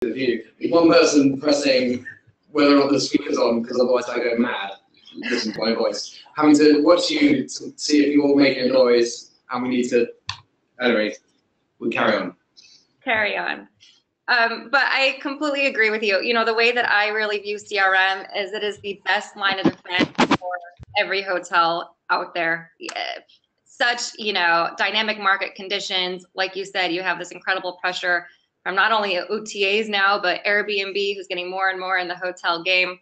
the view. One person pressing whether or not the speaker's on, because otherwise I go mad. Listen to my voice. Having to watch you to see if you're making a noise, and we need to. Anyway, we'll carry on. Carry on. But I completely agree with you. You know, the way that I really view CRM is it is the best line of defense for every hotel out there. Such, you know, dynamic market conditions. Like you said, you have this incredible pressure from not only OTAs now, but Airbnb, who's getting more and more in the hotel game.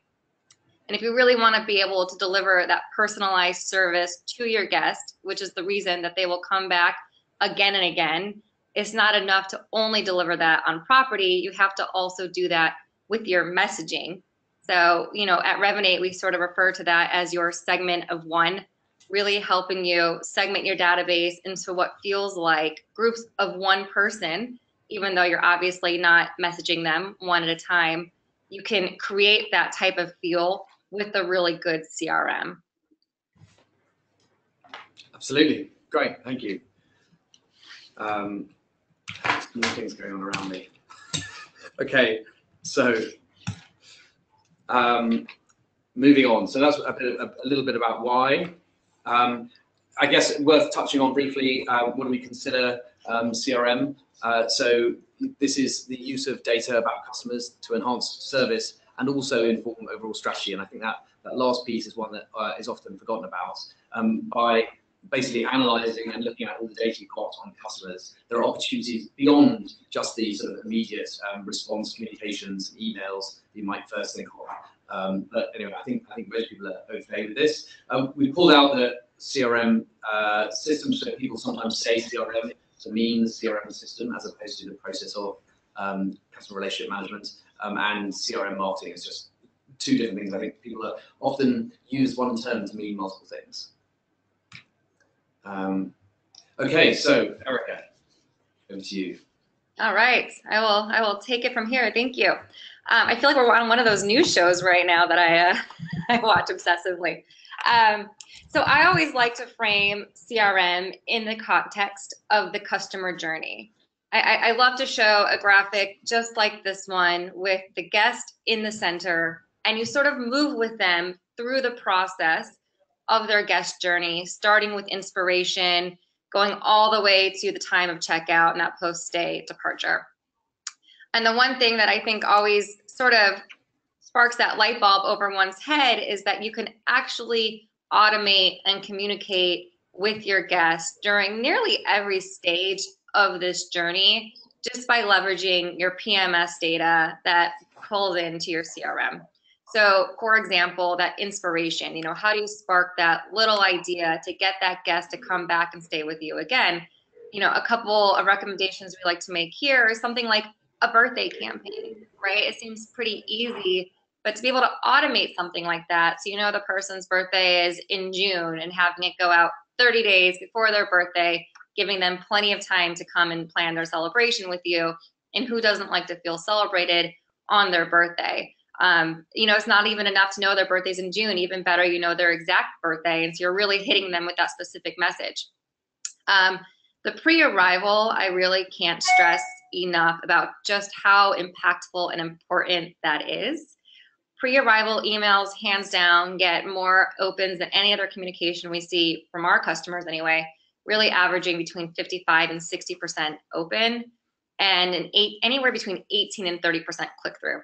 And if you really want to be able to deliver that personalized service to your guest, which is the reason that they will come back again and again, it's not enough to only deliver that on property. You have to also do that with your messaging. So, you know, at Revinate, we sort of refer to that as your segment of one, really helping you segment your database into what feels like groups of one person, even though you're obviously not messaging them one at a time. You can create that type of feel with a really good CRM. Absolutely. Great. Thank you. More things going on around me. Okay, so moving on. So that's a little bit about why. I guess worth touching on briefly, what do we consider CRM? So this is the use of data about customers to enhance service and also inform overall strategy. And I think that last piece is one that is often forgotten about. By basically analyzing and looking at all the data you've got on customers, there are opportunities beyond just the sort of immediate response communications and emails that you might first think of. But anyway, I think most people are okay with this. We pulled out the CRM systems, so people sometimes say CRM to mean CRM system as opposed to the process of customer relationship management, and CRM marketing is just two different things. I think people are often use one term to mean multiple things. Okay, so Erica, over to you. All right, I will take it from here. Thank you. I feel like we're on one of those news shows right now that I watch obsessively. So I always like to frame CRM in the context of the customer journey. I love to show a graphic just like this one with the guest in the center, and you sort of move with them through the process of their guest journey, starting with inspiration, going all the way to the time of checkout and that post-stay departure. And the one thing that I think always sort of sparks that light bulb over one's head is that you can actually automate and communicate with your guests during nearly every stage of this journey just by leveraging your PMS data that pulls into your CRM. So for example, that inspiration, you know, how do you spark that little idea to get that guest to come back and stay with you again? You know, a couple of recommendations we like to make here is something like a birthday campaign, right? It seems pretty easy, but to be able to automate something like that, so you know the person's birthday is in June and having it go out 30 days before their birthday, giving them plenty of time to come and plan their celebration with you. And who doesn't like to feel celebrated on their birthday? You know, it's not even enough to know their birthday's in June. Even better, you know their exact birthday, and so you're really hitting them with that specific message. The pre-arrival, I really can't stress enough about just how impactful and important that is. Pre-arrival emails, hands down, get more opens than any other communication we see from our customers anyway, really averaging between 55 and 60% open, and anywhere between 18 and 30% click-through.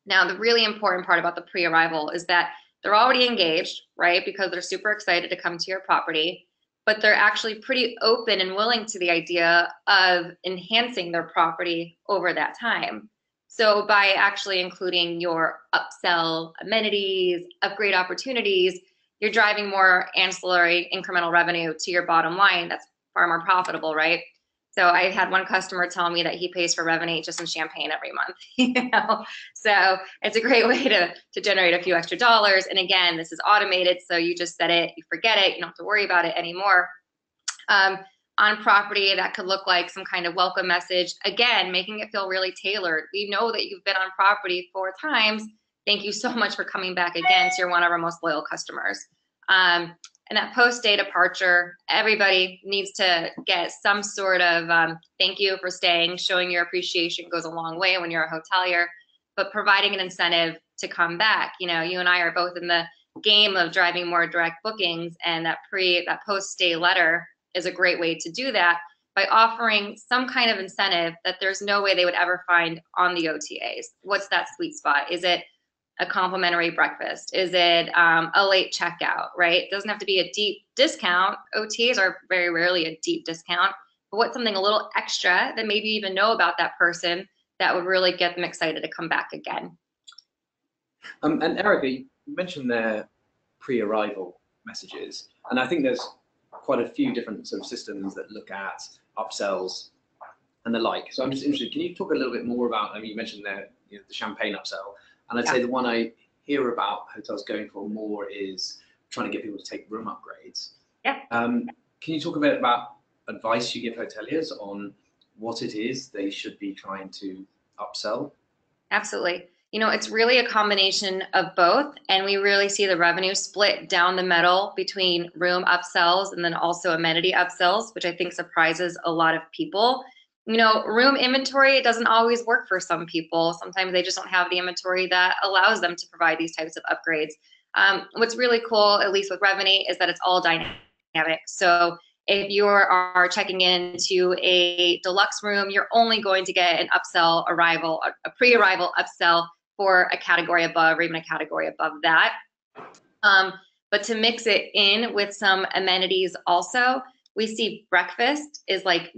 Now, the really important part about the pre-arrival is that they're already engaged, right? Because they're super excited to come to your property, but they're actually pretty open and willing to the idea of enhancing their property over that time. So by actually including your upsell amenities, upgrade opportunities, you're driving more ancillary incremental revenue to your bottom line. That's far more profitable, right? So I had one customer tell me that he pays for Revinate just in champagne every month, you know? So it's a great way to generate a few extra dollars. And again, this is automated, so you just set it, you forget it, you don't have to worry about it anymore. On property, that could look like some kind of welcome message. Again, making it feel really tailored. We know that you've been on property 4 times. Thank you so much for coming back again. So you're one of our most loyal customers. And that post-day departure, everybody needs to get some sort of thank you for staying. Showing your appreciation goes a long way when you're a hotelier, but providing an incentive to come back. You know, you and I are both in the game of driving more direct bookings, and that post-stay letter is a great way to do that by offering some kind of incentive that there's no way they would ever find on the OTAs. What's that sweet spot? Is it a complimentary breakfast? Is it a late checkout, right? It doesn't have to be a deep discount. OTAs are very rarely a deep discount, but what's something a little extra that maybe you even know about that person that would really get them excited to come back again? And Erica, you mentioned their pre-arrival messages, and I think there's quite a few different sort of systems that look at upsells and the like. So I'm just interested, can you talk a little bit more about, I mean, you mentioned the champagne upsell, and I'd say the one I hear about hotels going for more is trying to get people to take room upgrades. Yeah. Can you talk a bit about advice you give hoteliers on what it is they should be trying to upsell? Absolutely. You know, it's really a combination of both, and we really see the revenue split down the middle between room upsells and then also amenity upsells, which I think surprises a lot of people. You know, room inventory, it doesn't always work for some people. Sometimes they just don't have the inventory that allows them to provide these types of upgrades. What's really cool, at least with Revenate, is that it's all dynamic. So if you are checking into a deluxe room, you're only going to get an upsell arrival, a pre-arrival upsell for a category above or even a category above that. But to mix it in with some amenities also, we see breakfast is like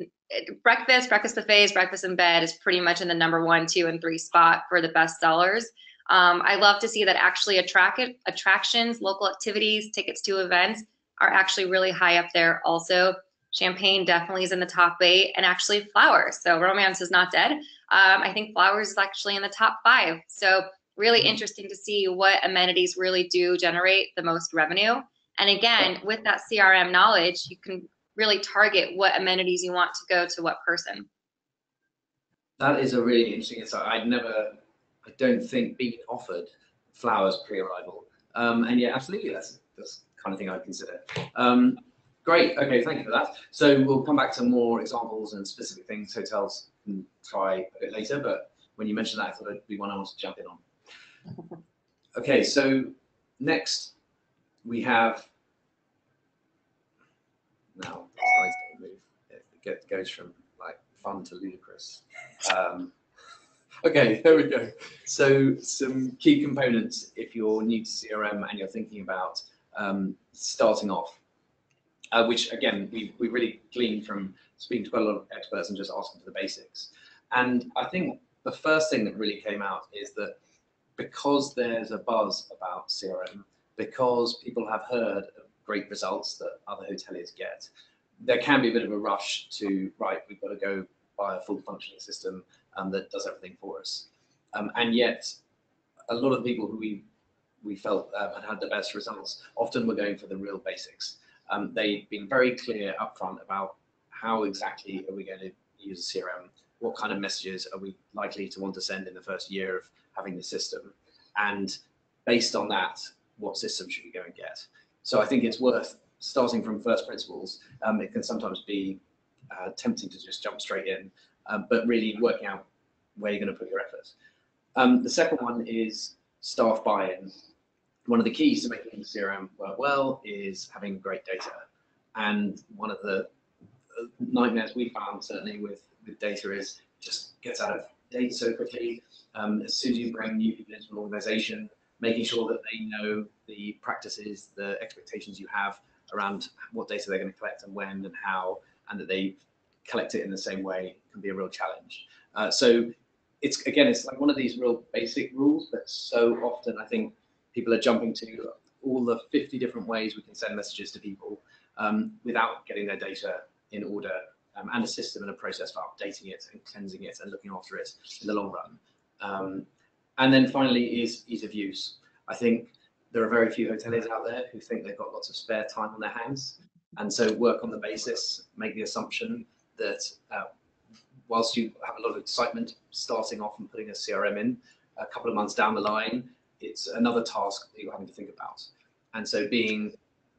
breakfast buffets, breakfast in bed is pretty much in the number 1, 2, and 3 spot for the best sellers. I love to see that actually attractions, local activities, tickets to events are actually really high up there also. Champagne definitely is in the top 8, and actually flowers. So romance is not dead. I think flowers is actually in the top 5. So really interesting to see what amenities really do generate the most revenue. And again, with that CRM knowledge, you can really target what amenities you want to go to what person. That is a really interesting insight. I don't think being offered flowers pre-arrival. And yeah, absolutely, that's the kind of thing I'd consider. Great, okay, thank you for that. So we'll come back to more examples and specific things hotels can try a bit later, but when you mentioned that, I thought it'd be one I wanted to jump in on. Okay, so next we have, now the slides don't move. It goes from like fun to ludicrous. Okay, there we go. So some key components if you're new to CRM and you're thinking about starting off, which again, we really gleaned from speaking to quite a lot of experts and just asking for the basics. And I think the first thing that really came out is that because there's a buzz about CRM, because people have heard of great results that other hoteliers get, there can be a bit of a rush to, right, we've got to go buy a full functioning system that does everything for us. And yet, a lot of the people who we felt had the best results often were going for the real basics. They've been very clear upfront about how exactly are we going to use a CRM, what kind of messages are we likely to want to send in the first year of having the system, and based on that, what system should we go and get? So I think it's worth starting from first principles. It can sometimes be tempting to just jump straight in, but really working out where you're going to put your effort. The second one is staff buy-in. One of the keys to making the CRM work well is having great data. And one of the nightmares we found, certainly with data, is just gets out of date so quickly. As soon as you bring new people into an organization, making sure that they know the practices, the expectations you have around what data they're going to collect and when and how, and that they collect it in the same way can be a real challenge. So it's like one of these real basic rules, but so often I think people are jumping to all the 50 different ways we can send messages to people without getting their data in order, and a system and a process for updating it and cleansing it and looking after it in the long run. And then finally is ease of use. I think there are very few hoteliers out there who think they've got lots of spare time on their hands. And so work on the basis, make the assumption that whilst you have a lot of excitement starting off and putting a CRM in, a couple of months down the line, it's another task that you're having to think about. And so being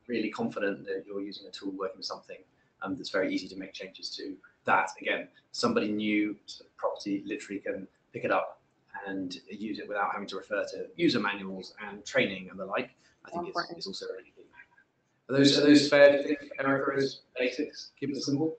really confident that you're using a tool, working with something that's very easy to make changes to. That again, somebody new to the property literally can pick it up and use it without having to refer to user manuals and training and the like. I think it's also really key. Are those fair to think, Erica, as basics? Keep it simple.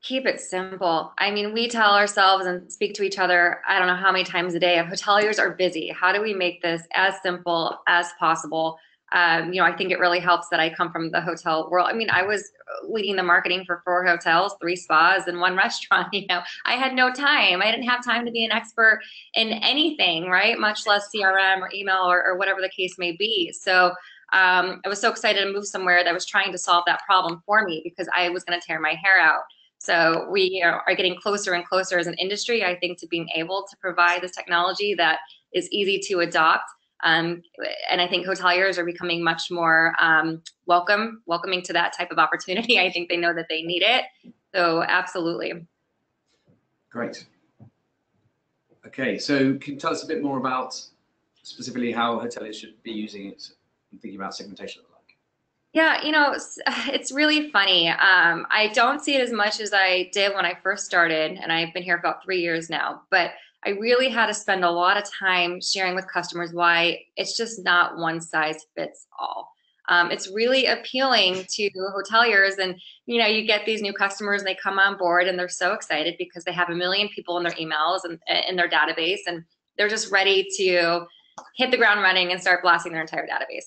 Keep it simple. I mean, we tell ourselves and speak to each other, I don't know how many times a day, hoteliers are busy. How do we make this as simple as possible? You know, I think it really helps that I come from the hotel world. I mean, I was leading the marketing for 4 hotels, 3 spas, and 1 restaurant. You know, I had no time. I didn't have time to be an expert in anything, right? Much less CRM or email or whatever the case may be. So I was so excited to move somewhere that was trying to solve that problem for me because I was going to tear my hair out. So we are getting closer and closer as an industry, I think, to being able to provide this technology that is easy to adopt. And I think hoteliers are becoming much more welcoming to that type of opportunity. I think they know that they need it. So absolutely. Great. Okay, so can you tell us a bit more about specifically how hoteliers should be using it and thinking about segmentation? Yeah, you know, it's really funny. I don't see it as much as I did when I first started, and I've been here for about 3 years now, but I really had to spend a lot of time sharing with customers why it's just not one size fits all. It's really appealing to hoteliers, and you know, you get these new customers and they come on board and they're so excited because they have a million people in their emails and in their database, and they're just ready to hit the ground running and start blasting their entire database.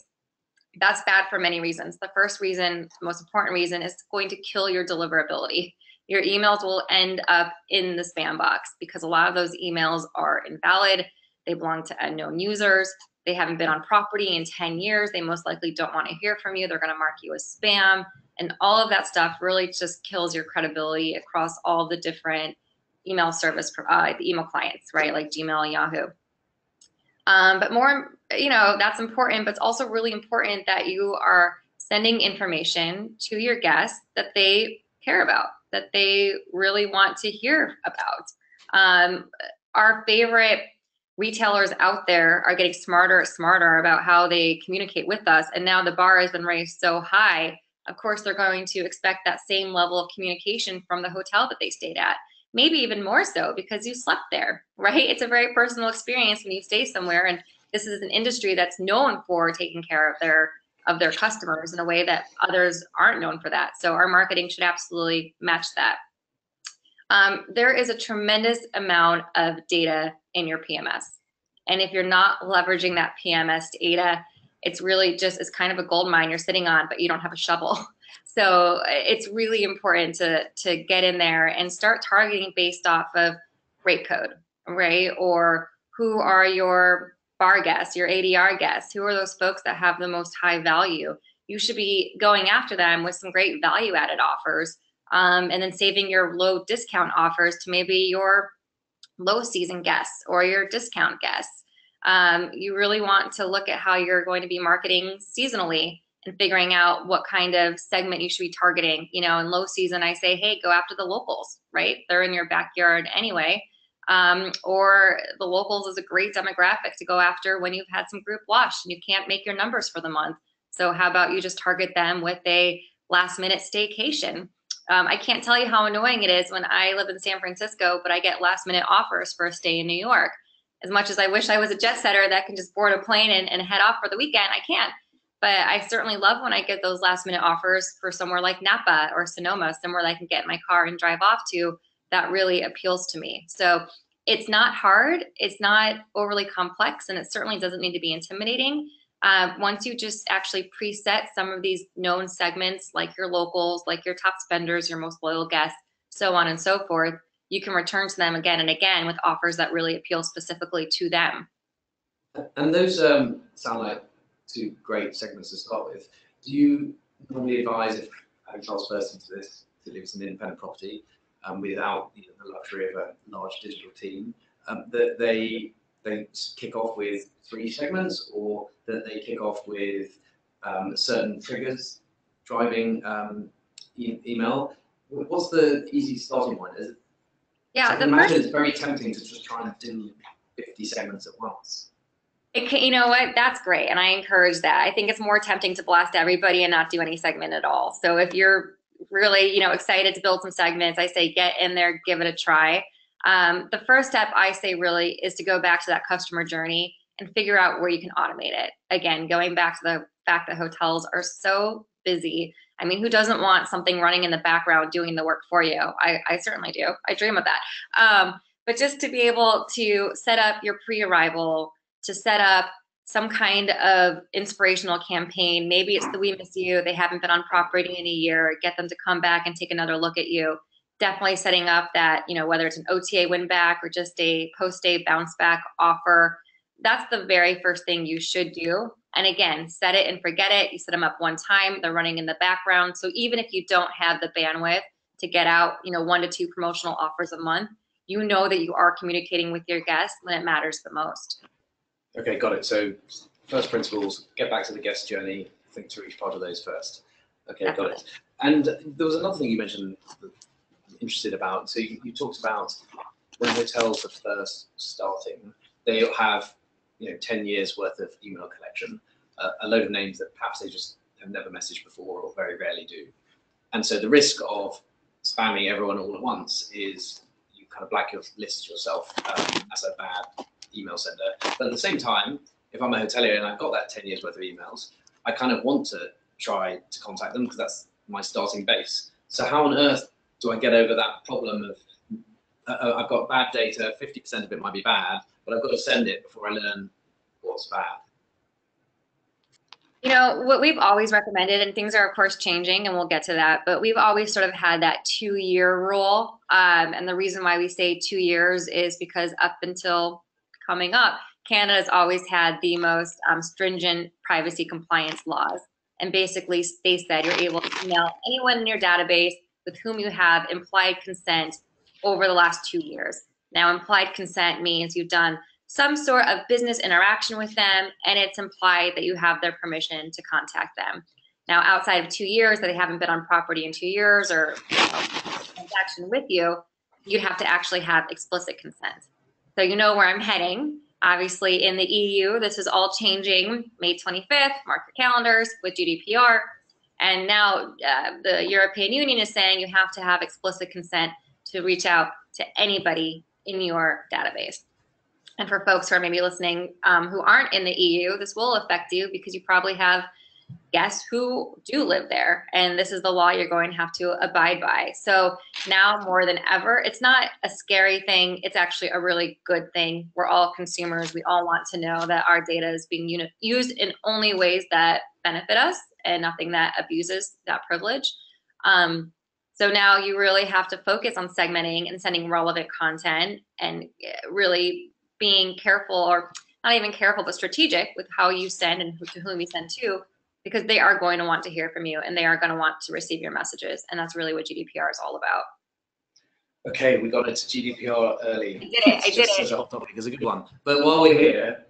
That's bad for many reasons. The first reason, the most important reason, is going to kill your deliverability. Your emails will end up in the spam box because a lot of those emails are invalid. They belong to unknown users. They haven't been on property in 10 years. They most likely don't want to hear from you. They're going to mark you as spam. And all of that stuff really just kills your credibility across all the different email service, email clients, right? Like Gmail, Yahoo. But more, you know, that's important, but it's also really important that you are sending information to your guests that they care about, that they really want to hear about. Our favorite retailers out there are getting smarter and smarter about how they communicate with us. And now the bar has been raised so high, of course, they're going to expect that same level of communication from the hotel that they stayed at. Maybe even more so because you slept there, right? It's a very personal experience when you stay somewhere, and this is an industry that's known for taking care of their customers in a way that others aren't known for that. So our marketing should absolutely match that. There is a tremendous amount of data in your PMS, and if you're not leveraging that PMS data, it's really just, it's kind of a gold mine you're sitting on, but you don't have a shovel. So it's really important to get in there and start targeting based off of rate code, right? Or who are your bar guests, your ADR guests? Who are those folks that have the most high value? You should be going after them with some great value added offers, and then saving your low discount offers to maybe your low season guests or your discount guests. You really want to look at how you're going to be marketing seasonally and figuring out what kind of segment you should be targeting. You know, in low season, I say, hey, go after the locals, right? They're in your backyard anyway. Or the locals is a great demographic to go after when you've had some group wash and you can't make your numbers for the month. So how about you just target them with a last minute staycation? I can't tell you how annoying it is when I live in San Francisco, but I get last minute offers for a stay in New York. As much as I wish I was a jet setter that can just board a plane and head off for the weekend, I can't. But I certainly love when I get those last minute offers for somewhere like Napa or Sonoma, somewhere that I can get in my car and drive off to. That really appeals to me. So it's not hard, it's not overly complex, and it certainly doesn't need to be intimidating. Once you just actually preset some of these known segments, like your locals, like your top spenders, your most loyal guests, so on and so forth, you can return to them again and again with offers that really appeal specifically to them. And those sound like 2 great segments to start with. Do you normally advise, if having Charles first into this, to live as an independent property without the luxury of a large digital team, that they kick off with 3 segments, or that they kick off with certain triggers driving email? What's the easy starting point? Yeah, I can imagine it's very tempting to just try and do 50 segments at once. You know what? That's great. And I encourage that. I think it's more tempting to blast everybody and not do any segment at all. So if you're really, excited to build some segments, I say get in there, give it a try. The first step I say really is to go back to that customer journey and figure out where you can automate it. Again, going back to the fact that hotels are so busy. I mean, who doesn't want something running in the background doing the work for you? I certainly do. I dream of that. But just to be able to set up your pre-arrival, to set up some kind of inspirational campaign. Maybe it's the We Miss You, they haven't been on property in a year, get them to come back and take another look at you. Definitely setting up that, whether it's an OTA win back or just a post-day bounce back offer, that's the very first thing you should do. And again, set it and forget it. You set them up one time, they're running in the background. So even if you don't have the bandwidth to get out, 1 to 2 promotional offers a month, you know that you are communicating with your guests when it matters the most. Okay, got it. So first principles, get back to the guest journey, think through each part of those first. Okay, Definitely. got it. And there was another thing you mentioned that I'm interested about. So you talked about when hotels are first starting, they'll have 10 years worth of email collection, a load of names that perhaps they just have never messaged before or very rarely do. And so the risk of spamming everyone all at once is you kind of blacklist yourself as a bad email sender. But at the same time, if I'm a hotelier and I've got that 10 years worth of emails, I kind of want to try to contact them because that's my starting base. So how on earth do I get over that problem of I've got bad data, 50% of it might be bad, but I've got to send it before I learn what's bad? What we've always recommended, and things are of course changing and we'll get to that, but we've always sort of had that 2-year rule. And the reason why we say 2 years is because up until coming up, Canada's always had the most stringent privacy compliance laws. And basically they said you're able to email anyone in your database with whom you have implied consent over the last 2 years. Now, implied consent means you've done some sort of business interaction with them, and it's implied that you have their permission to contact them. Now, outside of 2 years, that they haven't been on property in 2 years or transaction with you, you'd have to actually have explicit consent. So you know where I'm heading. Obviously, in the EU, this is all changing May 25th, mark your calendars, with GDPR. And now the European Union is saying you have to have explicit consent to reach out to anybody in your database. And for folks who are maybe listening who aren't in the EU, this will affect you because you probably have guests who do live there. And this is the law you're going to have to abide by. So now more than ever, it's not a scary thing. It's actually a really good thing. We're all consumers. We all want to know that our data is being used in only ways that benefit us and nothing that abuses that privilege. So now you really have to focus on segmenting and sending relevant content and really being careful, or not even careful, but strategic with how you send and to whom you send to, because they are going to want to hear from you and they are going to want to receive your messages. And that's really what GDPR is all about. Okay, we got into GDPR early. I did it. Such a hot topic. It's a good one. But while we're here,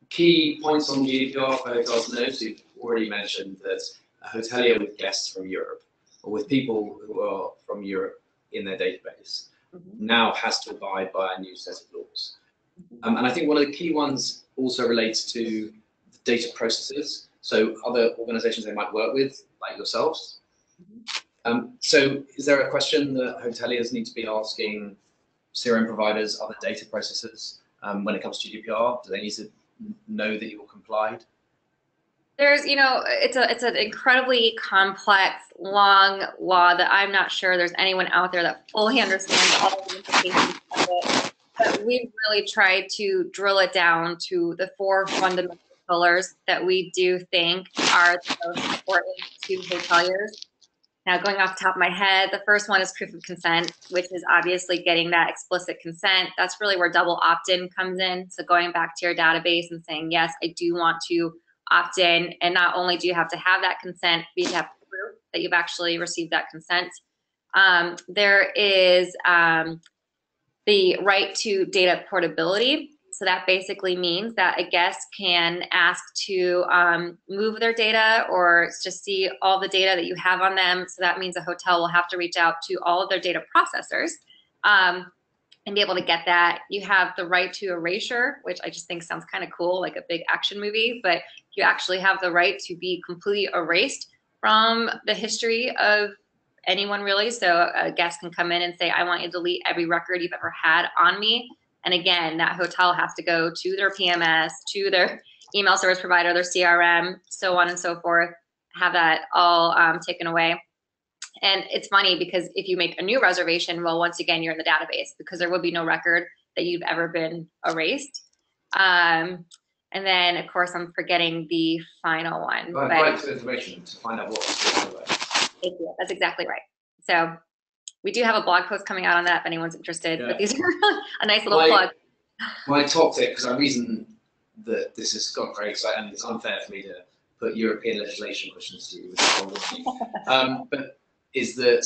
key points on GDPR for hotels to know. So you've already mentioned that a hotelier with guests from Europe or with people who are from Europe in their database now has to abide by a new set of laws. And I think one of the key ones also relates to the data processes. So other organizations they might work with, like yourselves. So is there a question that hoteliers need to be asking CRM providers, other data processors, when it comes to GDPR? Do they need to know that you're complied? There's, it's an incredibly complex, long law that I'm not sure there's anyone out there that fully understands all the implications of it. But we've really tried to drill it down to the 4 fundamental pillars that we do think are the most important to hoteliers. Now, going off the top of my head, the first one is proof of consent, which is obviously getting that explicit consent. That's really where double opt-in comes in. So going back to your database and saying, yes, I do want to opt in. And not only do you have to have that consent, but you have proof that you've actually received that consent. There is the right to data portability. So that basically means that a guest can ask to move their data or just see all the data that you have on them. So that means a hotel will have to reach out to all of their data processors and be able to get that. You have the right to erasure, which I just think sounds kind of cool, like a big action movie, but you actually have the right to be completely erased from the history of anyone really. So a guest can come in and say, I want you to delete every record you've ever had on me. And again, that hotel has to go to their PMS, to their email service provider, their CRM, so on and so forth, have that all taken away. And it's funny because if you make a new reservation, well, once again, you're in the database because there will be no record that you've ever been erased. And then, of course, I'm forgetting the final one. But right to information to find out what. That's exactly right. So we do have a blog post coming out on that if anyone's interested. Yeah. But these are really a nice little plug. My top tip, because the reason that this has got very exciting, and it's unfair for me to put European legislation questions to you, but is that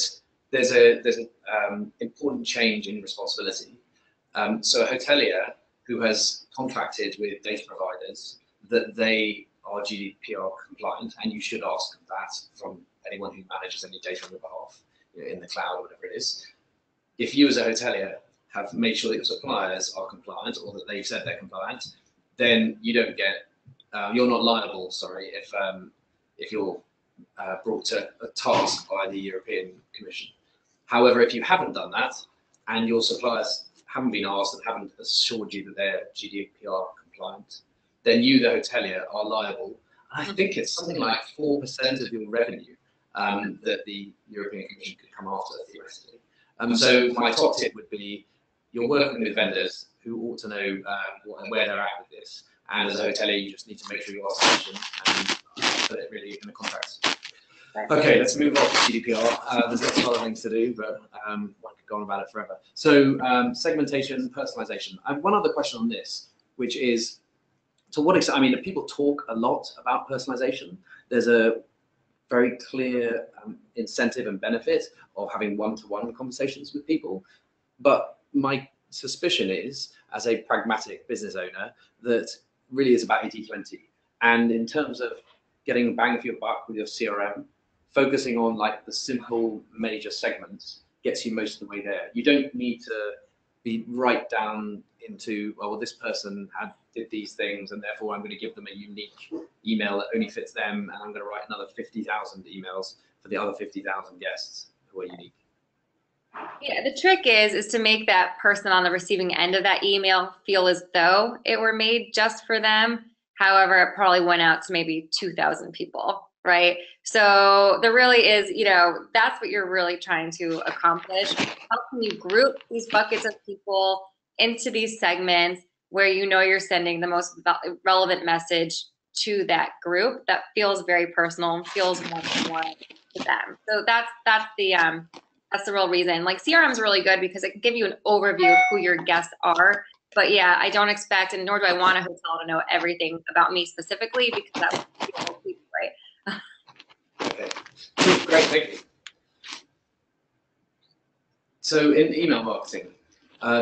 there's an important change in responsibility. So a hotelier who has contracted with data providers that they are GDPR compliant, and you should ask that from anyone who manages any data on your behalf, in the cloud or whatever it is. If you as a hotelier have made sure that your suppliers are compliant or that they've said they're compliant, then you don't get, you're not liable, sorry, if you're brought to a task by the European Commission. However, if you haven't done that and your suppliers haven't been asked and haven't assured you that they're GDPR compliant, then you, the hotelier, are liable. I think it's something like 4% of your revenue that the European Commission could come after, theoretically. So my top tip would be, you're working with vendors who ought to know where they're at with this. And as a hotelier, you just need to make sure you ask questions and put it really in the contract. Okay, let's move on to GDPR. There's lots of other things to do, but I could go on about it forever. So segmentation, personalization. I have one other question on this, which is, to what extent, I mean, people talk a lot about personalization. There's a very clear incentive and benefit of having one-to-one conversations with people. But my suspicion is, as a pragmatic business owner, that really is about 80-20. And in terms of getting bang for your buck with your CRM, focusing on like the simple major segments gets you most of the way there. You don't need to be right down into, well, this person did these things, and therefore I'm going to give them a unique email that only fits them, and I'm going to write another 50,000 emails for the other 50,000 guests who are unique. Yeah, the trick is to make that person on the receiving end of that email feel as though it were made just for them. However, it probably went out to maybe 2,000 people, right? So there really is, that's what you're really trying to accomplish. How can you group these buckets of people into these segments where you're sending the most relevant message to that group that feels very personal and feels one-to-one to them. So that's the real reason. Like, CRM is really good because it can give you an overview of who your guests are. But yeah, I don't expect, and nor do I want a hotel to know everything about me specifically, because that would be completely right. Okay, great, thank you. So in email marketing,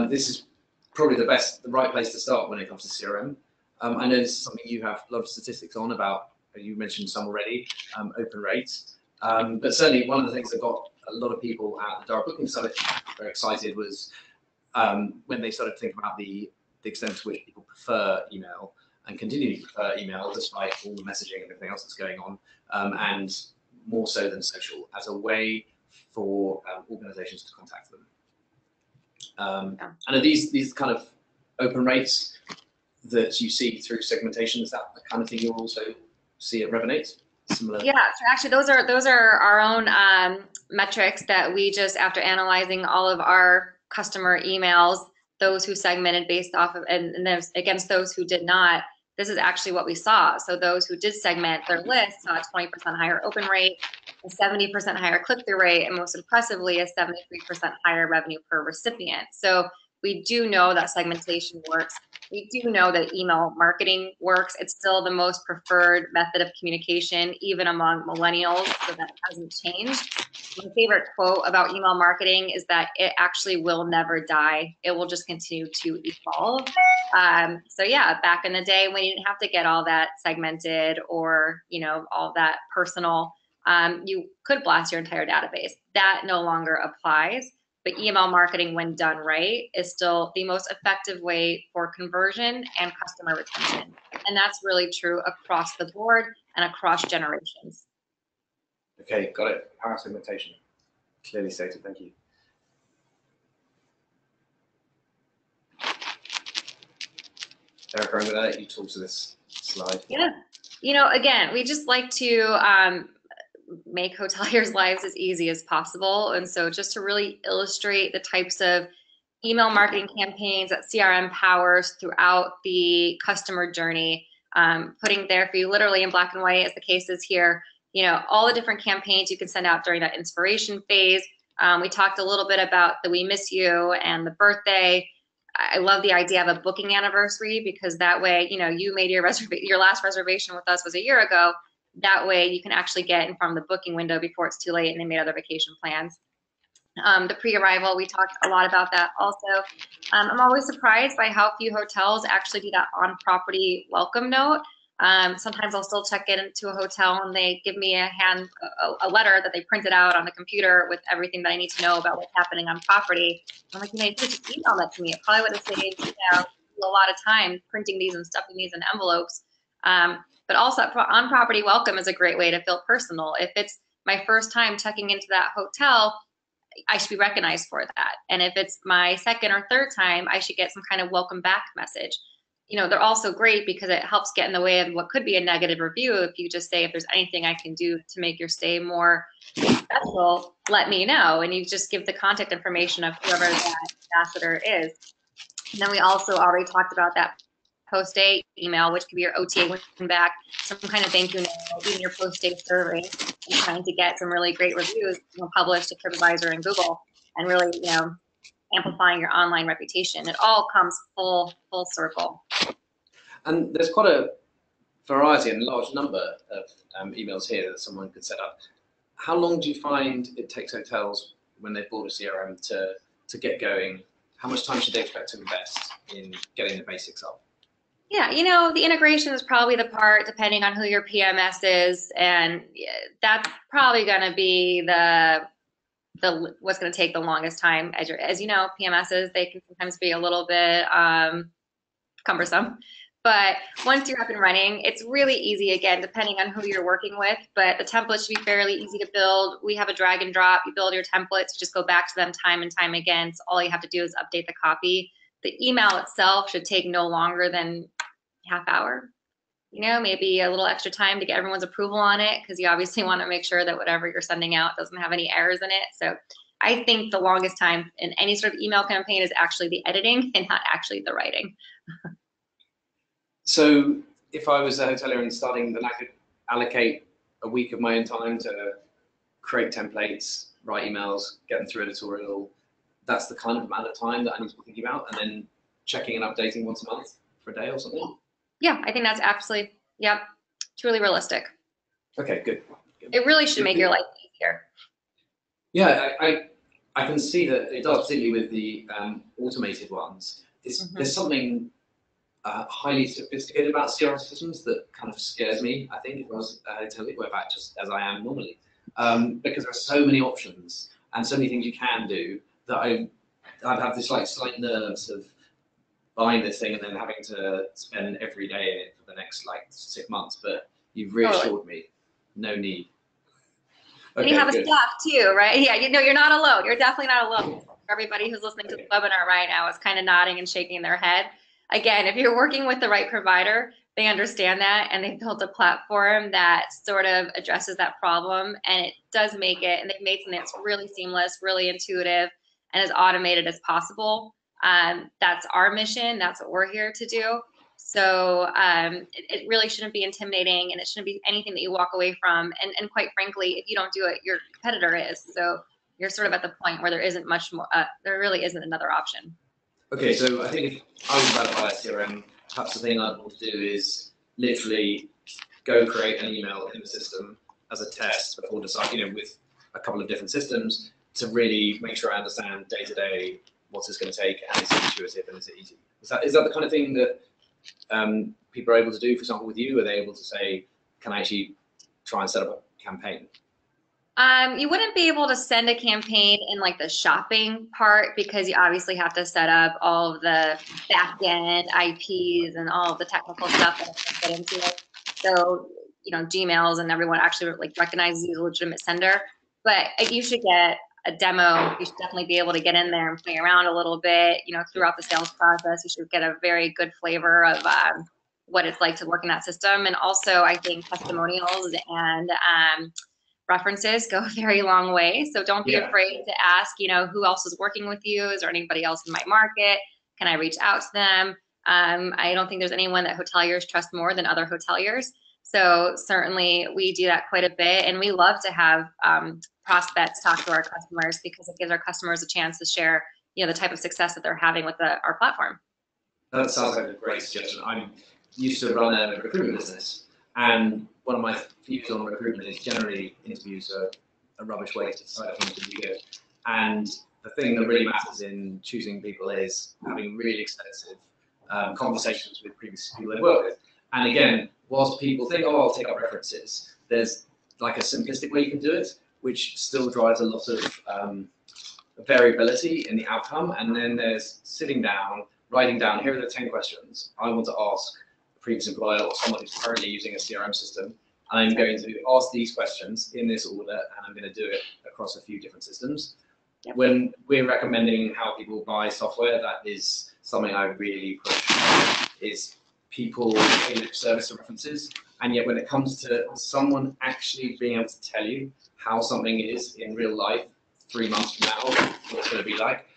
this is probably the right place to start when it comes to CRM. I know this is something you have a lot of statistics on about, you mentioned some already, open rates. But certainly one of the things that got a lot of people at the Direct Booking Summit very excited was when they started to think about the extent to which people prefer email and continue to prefer email despite all the messaging and everything else that's going on, and more so than social, as a way for organizations to contact them. And are these kind of open rates that you see through segmentation, is that the kind of thing you'll also see at Revinate? Similar? Yeah, so actually those are our own metrics that we just, after analyzing all of our customer emails, those who segmented based off of, and against those who did not, this is actually what we saw. So those who did segment their list saw a 20% higher open rate, a 70% higher click-through rate, and most impressively, a 73% higher revenue per recipient. So we do know that segmentation works. We do know that email marketing works. It's still the most preferred method of communication, even among millennials, so that hasn't changed. My favorite quote about email marketing is that it actually will never die. It will just continue to evolve. So yeah, back in the day when you didn't have to get all that segmented or, all that personal, you could blast your entire database. That no longer applies. but email marketing, when done right, is still the most effective way for conversion and customer retention. And that's really true across the board and across generations. Okay, got it. Power segmentation. Clearly stated, thank you. Eric, I'm going to let you talk to this slide. Yeah, you know, again, we just like to make hoteliers' lives as easy as possible. And so just to really illustrate the types of email marketing campaigns that CRM powers throughout the customer journey, putting there for you literally in black and white as the case is here, you know, all the different campaigns you can send out during that inspiration phase. We talked a little bit about the We Miss You and the birthday. I love the idea of a booking anniversary, because that way, you know, you made your last reservation with us was a year ago. That way you can actually get in front of the booking window before it's too late and they made other vacation plans. The pre-arrival, we talked a lot about that also. I'm always surprised by how few hotels actually do that on-property welcome note. Sometimes I'll still check into a hotel and they give me a letter that they printed out on the computer with everything that I need to know about what's happening on property. I'm like, you know, you could just email that to me. It probably would have saved, you know, a lot of time printing these and stuffing these in envelopes. But also on-property welcome is a great way to feel personal. If it's my first time checking into that hotel, I should be recognized for that. And if it's my second or third time, I should get some kind of welcome back message. You know, they're also great because it helps get in the way of what could be a negative review. If you just say, if there's anything I can do to make your stay more special, let me know. And you just give the contact information of whoever that ambassador is. And then we also already talked about that post-day email, which could be your OTA win back, some kind of thank you note, even your post-day survey, and trying to get some really great reviews, you know, published to TripAdvisor and Google, and really, you know, amplifying your online reputation. It all comes full circle. And there's quite a variety and large number of emails here that someone could set up. How long do you find it takes hotels when they've bought a CRM to get going? How much time should they expect to invest in getting the basics up? Yeah, you know, the integration is probably the part, depending on who your PMS is, and that's probably going to be the what's going to take the longest time. As you know, PMSs, they can sometimes be a little bit cumbersome. But once you're up and running, it's really easy, again, depending on who you're working with, but the templates should be fairly easy to build. We have a drag and drop. You build your templates, you just go back to them time and time again. So all you have to do is update the copy. The email itself should take no longer than half hour, you know, maybe a little extra time to get everyone's approval on it, because you obviously want to make sure that whatever you're sending out doesn't have any errors in it. So I think the longest time in any sort of email campaign is actually the editing and not actually the writing. So if I was a hotelier and starting, then I could allocate a week of my own time to create templates, write emails, get them through editorial. That's the kind of amount of time that I need to be thinking about, and then checking and updating once a month for a day or something. Yeah, I think that's absolutely, yep, it's really realistic. Okay, good. It really should make your life easier. Yeah, I can see that it does, particularly with the automated ones. There's something highly sophisticated about CRM systems that kind of scares me, I think, if I was a hotelier, well, back just as I am normally, because there are so many options and so many things you can do that I'd have this like slight nerves of buying this thing and then having to spend every day in it for the next like 6 months. But you've reassured me, no need. Okay, and you have a staff too, right? Yeah, you know, you're not alone. You're definitely not alone. Everybody who's listening to the webinar right now is kind of nodding and shaking their head. Again, if you're working with the right provider, they understand that, and they've built a platform that sort of addresses that problem, and it does make it, and they've made something that's really seamless, really intuitive, and as automated as possible. That's our mission. That's what we're here to do. So it really shouldn't be intimidating, and it shouldn't be anything that you walk away from. And quite frankly, if you don't do it, your competitor is. So you're sort of at the point where there isn't much more, there really isn't another option. Okay, so I think if I was about to buy a CRM, perhaps the thing I'd want to do is literally go create an email in the system as a test before deciding, you know, with a couple of different systems to really make sure I understand day to day what it's going to take, and is it intuitive and is it easy? Is that the kind of thing that people are able to do? For example, with you, are they able to say, can I actually try and set up a campaign? You wouldn't be able to send a campaign in like the shopping part because you obviously have to set up all of the back end IPs and all of the technical stuff that I get into it. So, you know, Gmails and everyone actually like recognizes you as a legitimate sender. But you should get a demo. You should definitely be able to get in there and play around a little bit, you know, throughout the sales process. You should get a very good flavor of what it's like to work in that system. And also, I think testimonials and references go a very long way. So don't be afraid to ask, you know, who else is working with you? Is there anybody else in my market? Can I reach out to them? I don't think there's anyone that hoteliers trust more than other hoteliers. So certainly we do that quite a bit. And we love to have prospects talk to our customers because it gives our customers a chance to share, you know, the type of success that they're having with our platform. That sounds like a great suggestion. I used to run a recruitment business, and one of my views on recruitment is generally interviews are a rubbish waste aside from interview. And the thing that really matters in choosing people is having really extensive conversations with previous people they work with. And again, whilst people think, oh, I'll take up references, there's like a simplistic way you can do it, which still drives a lot of variability in the outcome. And then there's sitting down, writing down, here are the 10 questions I want to ask a previous employer or someone who's currently using a CRM system. I'm going to ask these questions in this order, and I'm going to do it across a few different systems. Yep. When we're recommending how people buy software, that is something I really push, is people pay lip service to references. And yet when it comes to someone actually being able to tell you how something is in real life 3 months from now, what it's going to be like,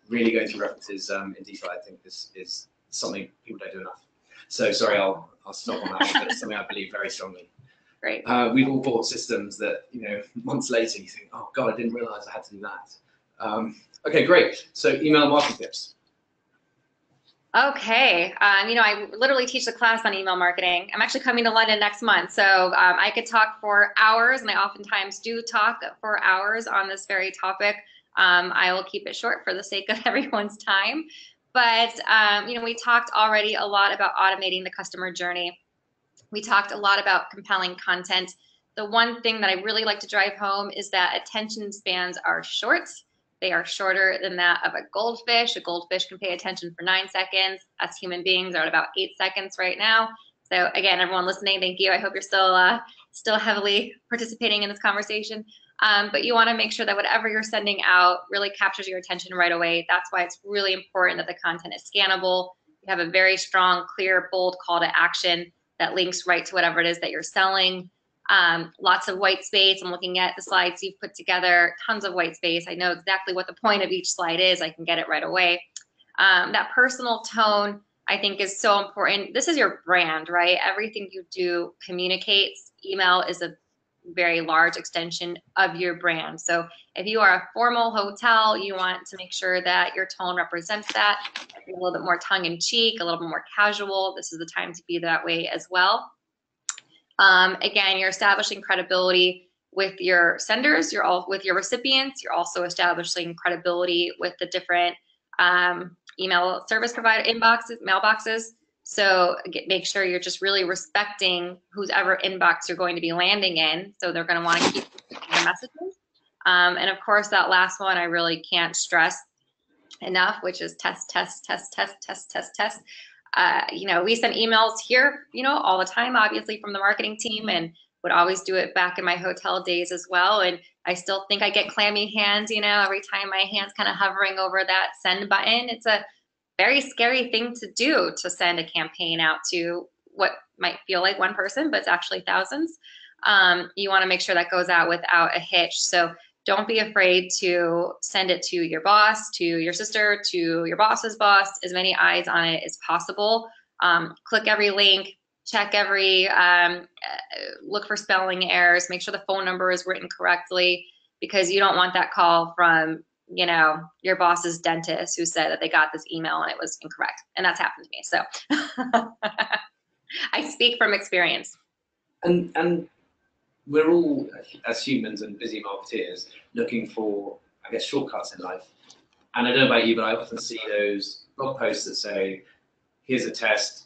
really going through references in detail, I think is something people don't do enough. So sorry, I'll stop on that, but it's something I believe very strongly. Great. We've all bought systems that, you know, months later you think, oh God, I didn't realize I had to do that. Okay, great. So email marketing tips. Okay, you know, I literally teach a class on email marketing. I'm actually coming to London next month, so I could talk for hours, and I oftentimes do talk for hours on this very topic. I will keep it short for the sake of everyone's time. But, you know, we talked already a lot about automating the customer journey. We talked a lot about compelling content. The one thing that I really like to drive home is that attention spans are short. They are shorter than that of a goldfish. A goldfish can pay attention for 9 seconds. Us human beings are at about 8 seconds right now. So again, everyone listening, thank you. I hope you're still heavily participating in this conversation. But you want to make sure that whatever you're sending out really captures your attention right away. That's why it's really important that the content is scannable. You have a very strong, clear, bold call to action that links right to whatever it is that you're selling. Lots of white space. I'm looking at the slides you've put together, tons of white space. I know exactly what the point of each slide is. I can get it right away. That personal tone, I think, is so important. This is your brand, right? Everything you do communicates.Email is a very large extension of your brand. So if you are a formal hotel, you want to make sure that your tone represents that. A little bit more tongue in cheek, a little bit more casual. This is the time to be that way as well. Again, you're establishing credibility with your senders, with your recipients. You're also establishing credibility with the different email service provider mailboxes. So make sure you're just really respecting whoever inbox you're going to be landing in. So they're going to want to keep your messages. And of course, that last one I really can't stress enough, which is test, test, test, test, test, test, test. You know, we send emails here, you know, all the time, obviously from the marketing team, and would always do it back in my hotel days as well. And I still think I get clammy hands, you know, every time my hand's kind of hovering over that send button. It's a very scary thing to do, to send a campaign out to what might feel like one person, but it's actually thousands. You want to make sure that goes out without a hitch. So don't be afraid to send it to your boss, to your sister, to your boss's boss, as many eyes on it as possible. Click every link, check every, look for spelling errors, make sure the phone number is written correctly, because you don't want that call from, you know, your boss's dentist who said that they got this email and it was incorrect. And that's happened to me. So I speak from experience. And we're all, as humans and busy marketeers, looking for, I guess, shortcuts in life. And I don't know about you, but I often see those blog posts that say, here's a test,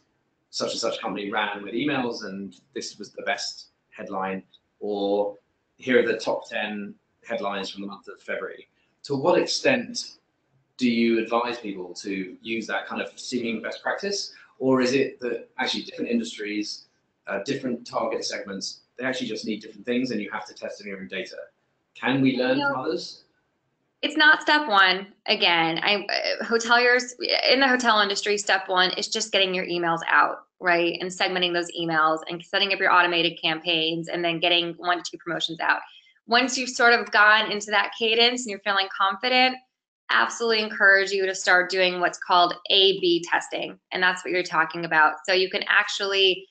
such and such company ran with emails, and this was the best headline. Or here are the top 10 headlines from the month of February. To what extent do you advise people to use that kind of seeming best practice? Or is it that actually different industries, different target segments, they actually just need different things and you have to test in your own data? Can we learn from others? It's not step one. Again, hoteliers in the hotel industry, step one is just getting your emails out, right? And segmenting those emails and setting up your automated campaigns and then getting 1 to 2 promotions out. Once you've sort of gone into that cadence and you're feeling confident, absolutely encourage you to start doing what's called A/B testing. And that's what you're talking about. So you can actually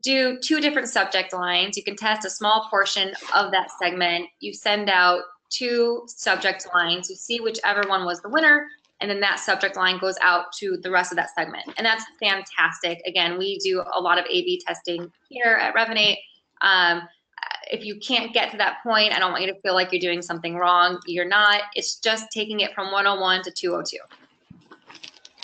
do 2 different subject lines. You can test a small portion of that segment. You send out 2 subject lines. You see whichever one was the winner, and then that subject line goes out to the rest of that segment. And that's fantastic. Again, we do a lot of A/B testing here at Revinate. If you can't get to that point, I don't want you to feel like you're doing something wrong. You're not. It's just taking it from 101 to 202.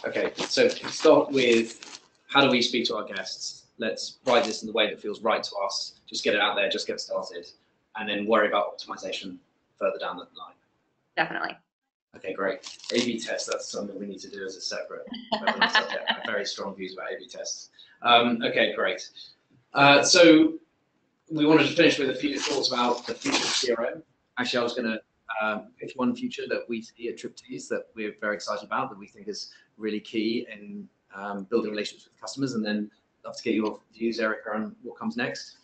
Okay, so start with how do we speak to our guests? Let's write this in the way that feels right to us. Just get it out there, just get started, and then worry about optimization further down the line. Definitely. Okay, great. A/B test, that's something we need to do as a separate subject. I have very strong views about A/B tests. Okay, great. So we wanted to finish with a few thoughts about the future of CRM. Actually, I was going to pitch one future that we see at TripTease that we're very excited about, that we think is really key in building relationships with customers, and then love to get your views, Erica, on what comes next.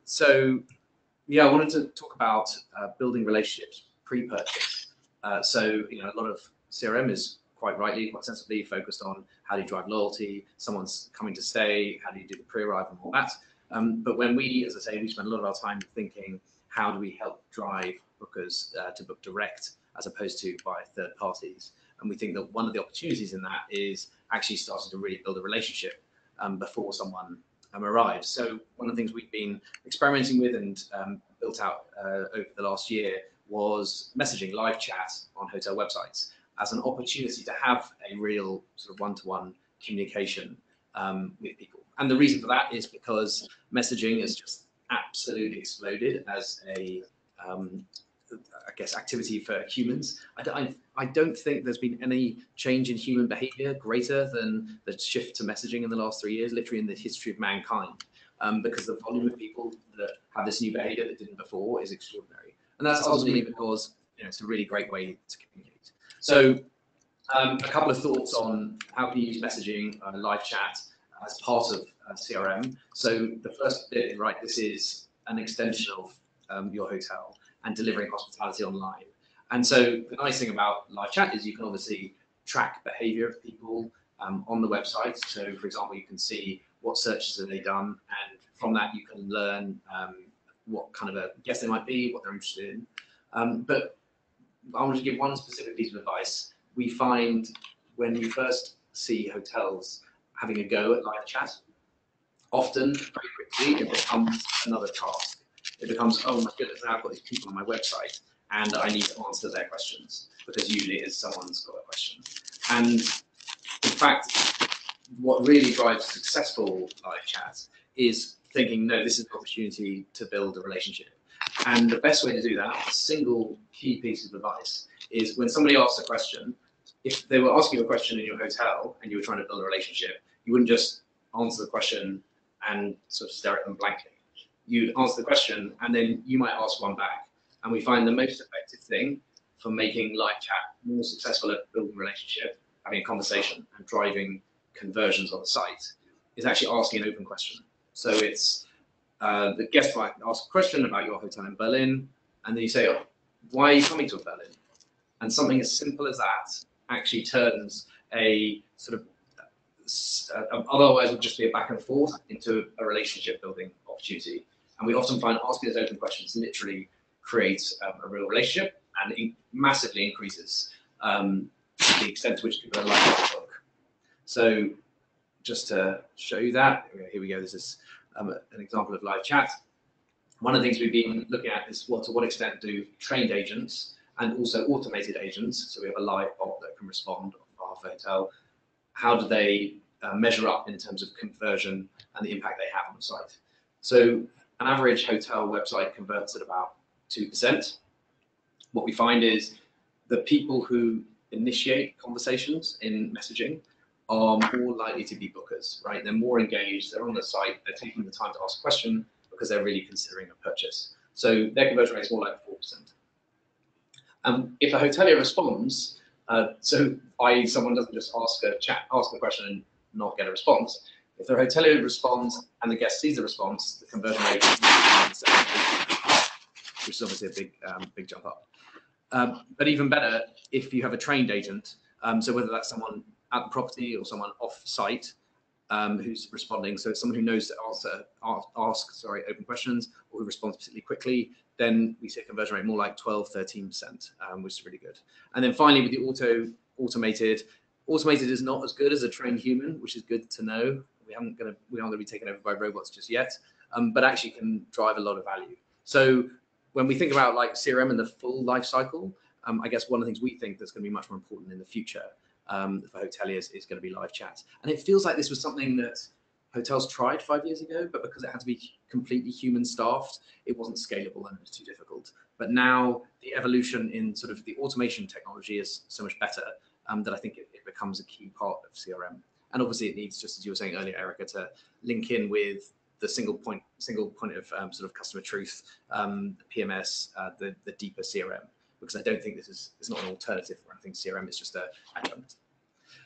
So yeah, I wanted to talk about building relationships pre-purchase. So, you know, a lot of CRM is quite rightly, quite sensibly focused on how do you drive loyalty, someone's coming to stay, how do you do the pre-arrive and all that. But when we, as I say, we spend a lot of our time thinking, how do we help drive bookers to book direct as opposed to by third parties? And we think that one of the opportunities in that is actually starting to really build a relationship before someone arrives. So one of the things we've been experimenting with and built out over the last year was messaging, live chat on hotel websites as an opportunity to have a real sort of one-to-one communication with people. And the reason for that is because messaging has just absolutely exploded as a, I guess, activity for humans. I don't think there's been any change in human behavior greater than the shift to messaging in the last 3 years, literally in the history of mankind, because the volume of people that have this new behavior that didn't before is extraordinary. And that's ultimately because, you know, it's a really great way to communicate. So a couple of thoughts on how to use messaging, live chat as part of CRM. So the first bit, right, this is an extension of your hotel and delivering hospitality online. And so the nice thing about live chat is you can obviously track behavior of people on the website. So for example, you can see what searches have they done, and from that you can learn what kind of a guest they might be, what they're interested in. But I want to give one specific piece of advice. We find when we first see hotels having a go at live chat, often, very quickly, it becomes another task. It becomes, oh my goodness, now I've got these people on my website and I need to answer their questions, because usually it's someone's got a question. And in fact, what really drives successful live chat is thinking, no, this is an opportunity to build a relationship. And the best way to do that, a single key piece of advice, is when somebody asks a question, if they were asking you a question in your hotel and you were trying to build a relationship, you wouldn't just answer the question and sort of stare at them blankly. You'd answer the question and then you might ask one back. And we find the most effective thing for making live chat more successful at building a relationship, having a conversation and driving conversions on the site, is actually asking an open question. So it's the guest might ask a question about your hotel in Berlin, and then you say, oh, why are you coming to Berlin? And something as simple as that actually turns a sort of otherwise would just be a back and forth into a relationship building opportunity. And we often find asking those open questions literally creates a real relationship, and it massively increases the extent to which people are likely to book. So just to show you that, here we go. This is an example of live chat. One of the things we've been looking at is to what extent do trained agents and also automated agents, so we have a live bot that can respond on behalf of a hotel, how do they measure up in terms of conversion and the impact they have on the site? So an average hotel website converts at about 2%. What we find is the people who initiate conversations in messaging are more likely to be bookers, right? They're more engaged, they're on the site, they're taking the time to ask a question because they're really considering a purchase. So their conversion rate is more like 4%. If a hotelier responds, so i.e. someone doesn't just ask a question and not get a response, if the hotelier responds and the guest sees the response, the conversion rate is 7%, which is obviously a big jump up. But even better, if you have a trained agent, so whether that's someone at the property or someone off-site who's responding, so someone who knows to ask open questions or who responds particularly quickly, then we see a conversion rate more like 12–13%, which is really good. And then finally, with the automated is not as good as a trained human, which is good to know. We aren't going to be taken over by robots just yet, but actually can drive a lot of value. So when we think about like CRM and the full life cycle, I guess one of the things we think that's going to be much more important in the future for hoteliers is going to be live chat. And it feels like this was something that hotels tried 5 years ago, but because it had to be completely human staffed, it wasn't scalable and it was too difficult. But now the evolution in sort of the automation technology is so much better that I think it becomes a key part of CRM. And obviously it needs, just as you were saying earlier, Erica, to link in with the single point of sort of customer truth, the PMS, the deeper CRM, because I don't think it's not an alternative for anything CRM, it's just an adjunct.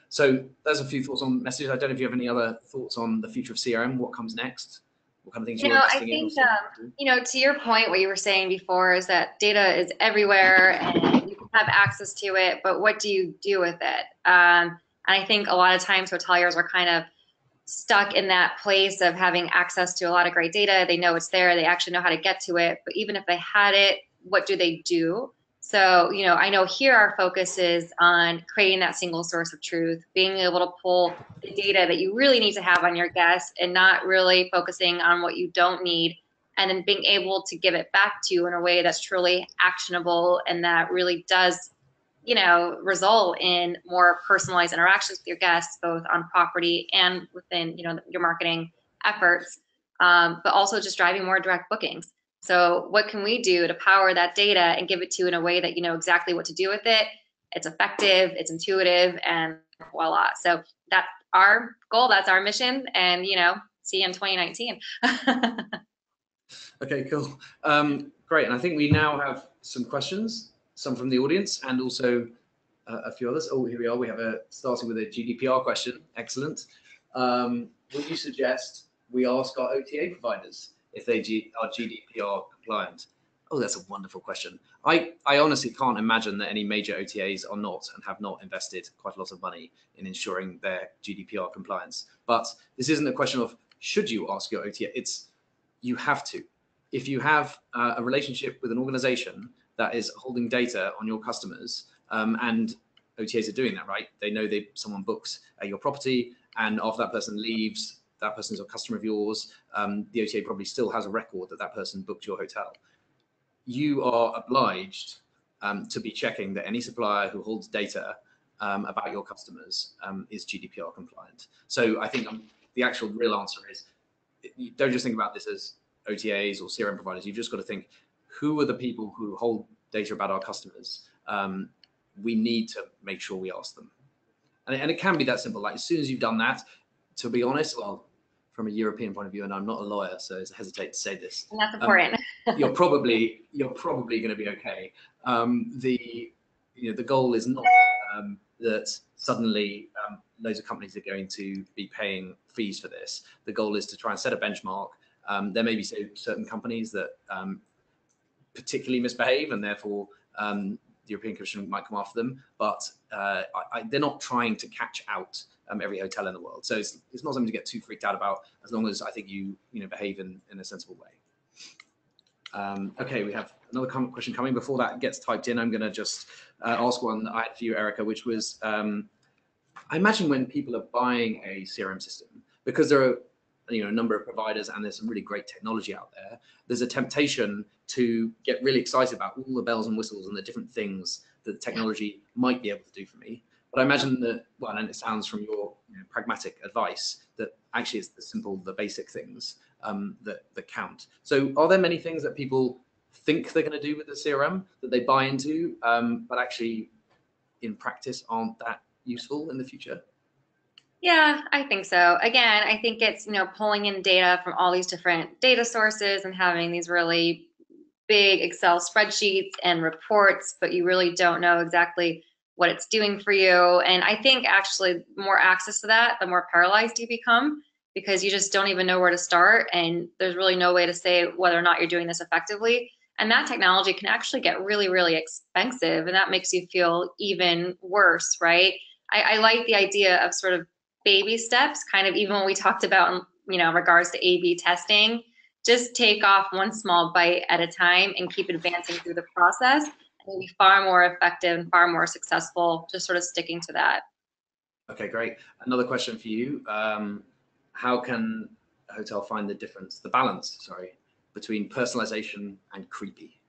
So there's a few thoughts on messages. I don't know if you have any other thoughts on the future of CRM, what comes next, what kind of things you're investing in? I think, to your point, what you were saying before is that data is everywhere and you can have access to it, but what do you do with it? And I think a lot of times hoteliers are kind of stuck in that place of having access to a lot of great data. They know it's there. They actually know how to get to it. But even if they had it, what do they do? So, I know here our focus is on creating that single source of truth, being able to pull the data that you really need to have on your guests and not really focusing on what you don't need, and then being able to give it back to you in a way that's truly actionable and that really does result in more personalized interactions with your guests, both on property and within, your marketing efforts, but also just driving more direct bookings. So what can we do to power that data and give it to you in a way that you know exactly what to do with it? It's effective, it's intuitive, and voila. So that's our goal, that's our mission, and see you in 2019. Okay, cool. Great, and I think we now have some questions. Some from the audience and also a few others. Oh, here we are. We have starting with a GDPR question. Excellent. Would you suggest we ask our OTA providers if they are GDPR compliant? Oh, that's a wonderful question. I honestly can't imagine that any major OTAs are not and have not invested quite a lot of money in ensuring their GDPR compliance. But this isn't a question of should you ask your OTA. It's you have to. If you have a relationship with an organization that is holding data on your customers, and OTAs are doing that, right? They know someone books at your property, and after that person leaves, that person's a customer of yours. The OTA probably still has a record that person booked your hotel. You are obliged to be checking that any supplier who holds data about your customers is GDPR compliant. So I think the actual real answer is, you don't just think about this as OTAs or CRM providers. You've just got to think, who are the people who hold data about our customers? We need to make sure we ask them. And it can be that simple. Like as soon as you've done that, to be honest, well, from a European point of view, and I'm not a lawyer, so I hesitate to say this. And that's important. You're probably going to be okay. The goal is not that suddenly loads of companies are going to be paying fees for this. The goal is to try and set a benchmark. There may be certain companies that particularly misbehave, and therefore the European Commission might come after them. But they're not trying to catch out every hotel in the world. So it's not something to get too freaked out about, as long as I think you behave in a sensible way. Okay, we have another question coming. Before that gets typed in, I'm going to just ask one that I had for you, Erica, which was, I imagine when people are buying a CRM system, because there are a number of providers and there's some really great technology out there, there's a temptation to get really excited about all the bells and whistles and the different things that the technology might be able to do for me. But I imagine that, well, and it sounds from your pragmatic advice that actually it's the basic things that count. So are there many things that people think they're going to do with the CRM that they buy into, but actually in practice aren't that useful in the future? Yeah, I think so. Again, I think it's, pulling in data from all these different data sources and having these really big Excel spreadsheets and reports, but you really don't know exactly what it's doing for you. And I think actually more access to that, the more paralyzed you become, because you just don't even know where to start. And there's really no way to say whether or not you're doing this effectively. And that technology can actually get really, really expensive. And that makes you feel even worse, right? I like the idea of sort of baby steps, kind of even when we talked about, in regards to A/B testing. Just take off one small bite at a time and keep advancing through the process. And you'll be far more effective and far more successful just sort of sticking to that. Okay, great. Another question for you. How can a hotel find the balance, between personalization and creepy?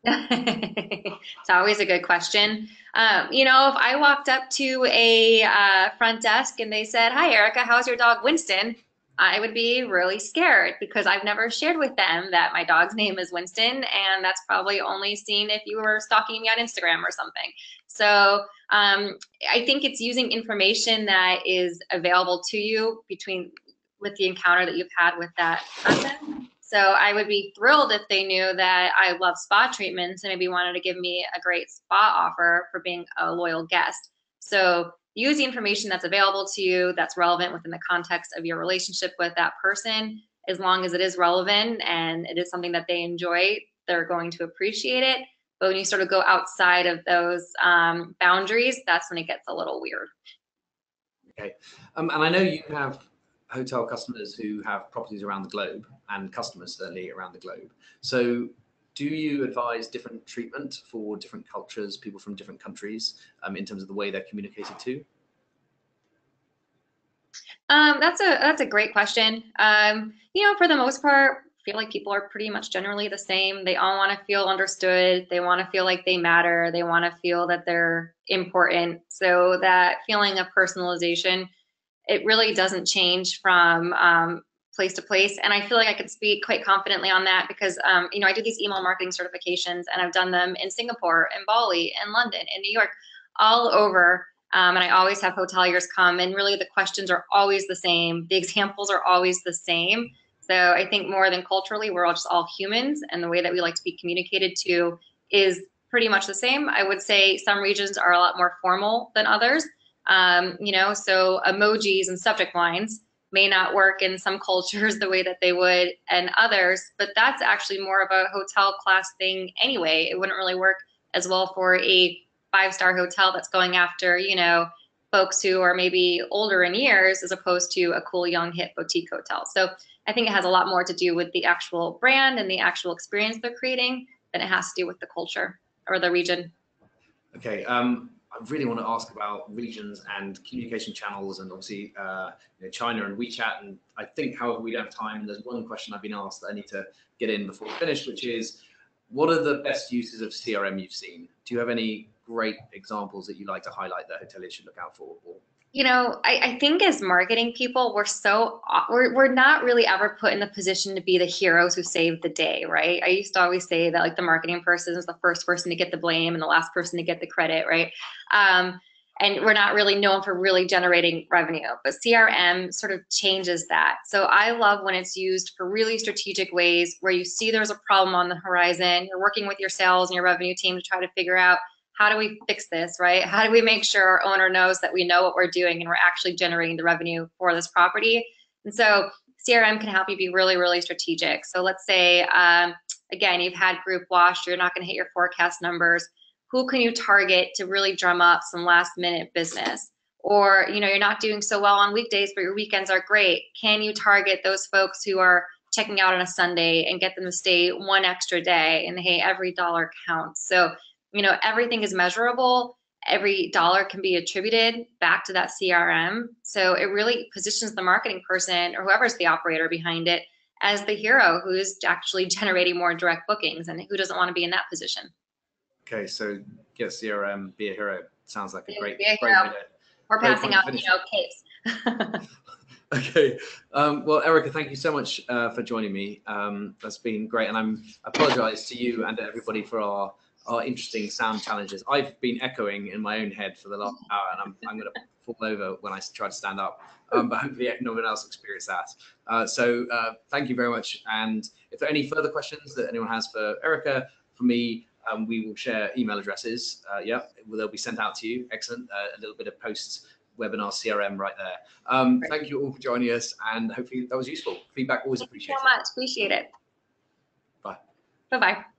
It's always a good question. If I walked up to a front desk and they said, "Hi, Erica, how's your dog Winston?" I would be really scared because I've never shared with them that my dog's name is Winston, and that's probably only seen if you were stalking me on Instagram or something. So I think it's using information that is available to you with the encounter that you've had with that person. So I would be thrilled if they knew that I love spa treatments and maybe wanted to give me a great spa offer for being a loyal guest. So use the information that's available to you that's relevant within the context of your relationship with that person. As long as it is relevant and it is something that they enjoy, they're going to appreciate it. But when you sort of go outside of those boundaries, that's when it gets a little weird. Okay. And I know you have hotel customers who have properties around the globe, and customers certainly around the globe. So do you advise different treatment for different cultures, people from different countries, in terms of the way they're communicated to? That's a great question. For the most part, I feel like people are pretty much generally the same. They all want to feel understood. They want to feel like they matter. They want to feel that they're important. So that feeling of personalization, it really doesn't change from place to place. And I feel like I can speak quite confidently on that because, I do these email marketing certifications, and I've done them in Singapore, in Bali, in London, in New York, all over. And I always have hoteliers come, and really the questions are always the same. The examples are always the same. So I think more than culturally, we're all just all humans, and the way that we like to be communicated to is pretty much the same. I would say some regions are a lot more formal than others. So emojis and subject lines may not work in some cultures the way that they would in others, but that's actually more of a hotel class thing anyway. It wouldn't really work as well for a 5-star hotel that's going after, folks who are maybe older in years as opposed to a cool, young, hip boutique hotel. So I think it has a lot more to do with the actual brand and the actual experience they're creating than it has to do with the culture or the region. Okay. I really want to ask about regions and communication channels, and obviously China and WeChat. And I think, however, we don't have time. There's one question I've been asked that I need to get in before we finish, which is, what are the best uses of CRM you've seen? Do you have any great examples that you like to highlight that hoteliers should look out for? I think as marketing people, we're not really ever put in the position to be the heroes who saved the day, right? I used to always say that like the marketing person is the first person to get the blame and the last person to get the credit, right? And we're not really known for really generating revenue, but CRM sort of changes that. So I love when it's used for really strategic ways where you see there's a problem on the horizon, you're working with your sales and your revenue team to try to figure out, how do we fix this, right? How do we make sure our owner knows that we know what we're doing and we're actually generating the revenue for this property? And so CRM can help you be really, really strategic. So let's say, again, you've had group wash, you're not gonna hit your forecast numbers. Who can you target to really drum up some last minute business? Or, you're not doing so well on weekdays, but your weekends are great. Can you target those folks who are checking out on a Sunday and get them to stay one extra day? And hey, every dollar counts. So everything is measurable. Every dollar can be attributed back to that CRM. So it really positions the marketing person or whoever's the operator behind it as the hero who's actually generating more direct bookings, and who doesn't want to be in that position. Okay, so get CRM, be a hero. Sounds like a great way to. We're passing out, capes. Okay. Well, Erica, thank you so much for joining me. That's been great, and I apologise to you and to everybody for our interesting sound challenges. I've been echoing in my own head for the last hour, and I'm going to fall over when I try to stand up. But hopefully no one else experienced that. So thank you very much. And if there are any further questions that anyone has for Erica, for me, we will share email addresses. Yeah, they'll be sent out to you. Excellent. A little bit of post webinar CRM right there. Thank you all for joining us, and hopefully that was useful. Feedback always appreciated. Thank you so much. Appreciate it. Bye. Bye-bye.